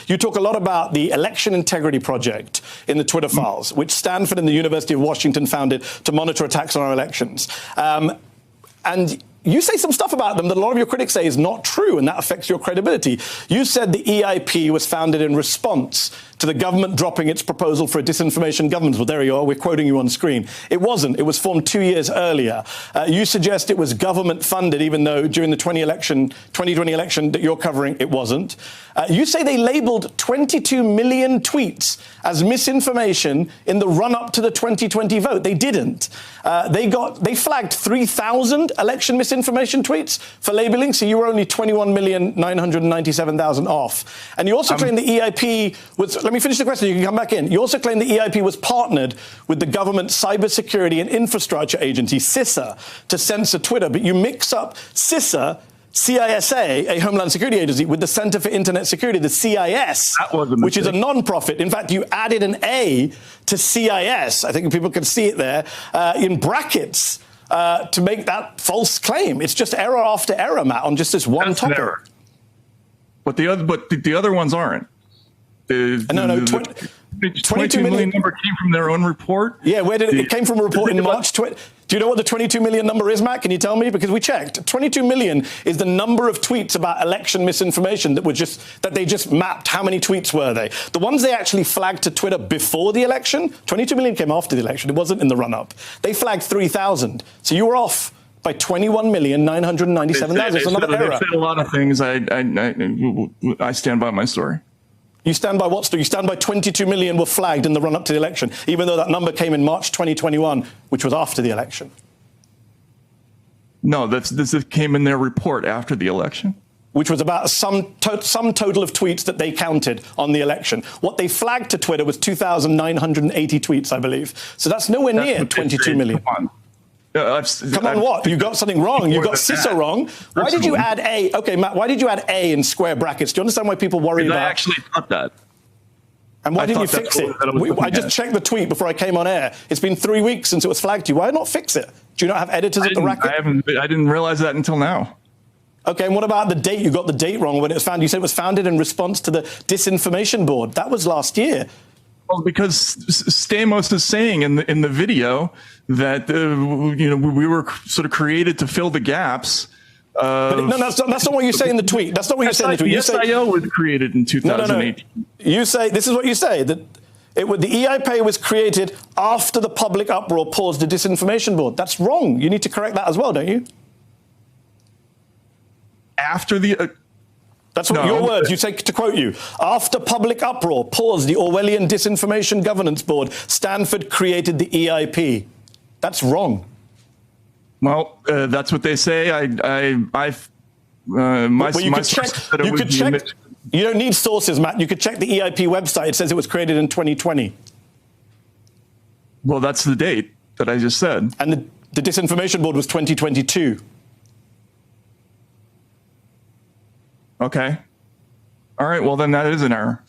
You talk a lot about the Election Integrity Project in the Twitter files, which Stanford and the University of Washington founded to monitor attacks on our elections. And you say some stuff about them that a lot of your critics say is not true, and that affects your credibility. You said the EIP was founded in response to the government dropping its proposal for a disinformation governance. Well, there you are. We're quoting you on screen. It wasn't. It was formed 2 years earlier. You suggest it was government funded, even though during the 2020 election that you're covering, it wasn't. You say they labeled 22 million tweets as misinformation in the run-up to the 2020 vote. They didn't. They flagged 3,000 election misinformation tweets for labeling, so you were only 21,997,000 off. And you also claim the EIP was... Let me finish the question. You can come back in. You also claim the EIP was partnered with the government Cybersecurity and Infrastructure Agency, CISA, to censor Twitter. But you mix up CISA, CISA, a Homeland Security Agency, with the Center for Internet Security, the CIS, which is a non-profit. In fact, you added an A to CIS. I think people can see it there in brackets to make that false claim. It's just error after error, Matt, on just this one topic. Error. But the other ones aren't. The 22 million number came from their own report? Yeah, where did it came from a report in March. Do you know what the 22 million number is, Matt? Can you tell me? Because we checked. 22 million is the number of tweets about election misinformation that they just mapped. How many tweets were they? The ones they actually flagged to Twitter before the election, 22 million came after the election. It wasn't in the run-up. They flagged 3,000. So you were off by 21,997,000. It's another error. They said a lot of things. I stand by my story. You stand by what story? You stand by 22 million were flagged in the run-up to the election, even though that number came in March 2021, which was after the election. No, this came in their report after the election. Which was about some total of tweets that they counted on the election. What they flagged to Twitter was 2,980 tweets, I believe. So that's nowhere near 22 million. Come on, what? You got something wrong. You got CISA wrong. Why did you add A? Okay, Matt, why did you add A in square brackets? Do you understand why people worry about... I actually thought that. And why didn't you fix it? I just checked the tweet before I came on air. It's been 3 weeks since it was flagged to you. Why not fix it? Do you not have editors at the racket? I didn't realize that until now. Okay, and what about the date? You got the date wrong when it was founded. You said it was founded in response to the Disinformation Board. That was last year. Well, because Stamos is saying in the video that we were sort of created to fill the gaps. But no, that's not what you say in the tweet. That's not what you say in the tweet. The SIO was created in 2008. No. You say, this is what you say, that the EIP was created after the public uproar paused the Disinformation Board. That's wrong. You need to correct that as well, don't you? After the... That's what your words. You say, to quote you, after public uproar paused the Orwellian Disinformation Governance Board, Stanford created the EIP. That's wrong. Well, that's what they say. You don't need sources, Matt. You could check the EIP website. It says it was created in 2020. Well, that's the date that I just said. And the Disinformation Board was 2022. Okay. All right. Well, then that is an error.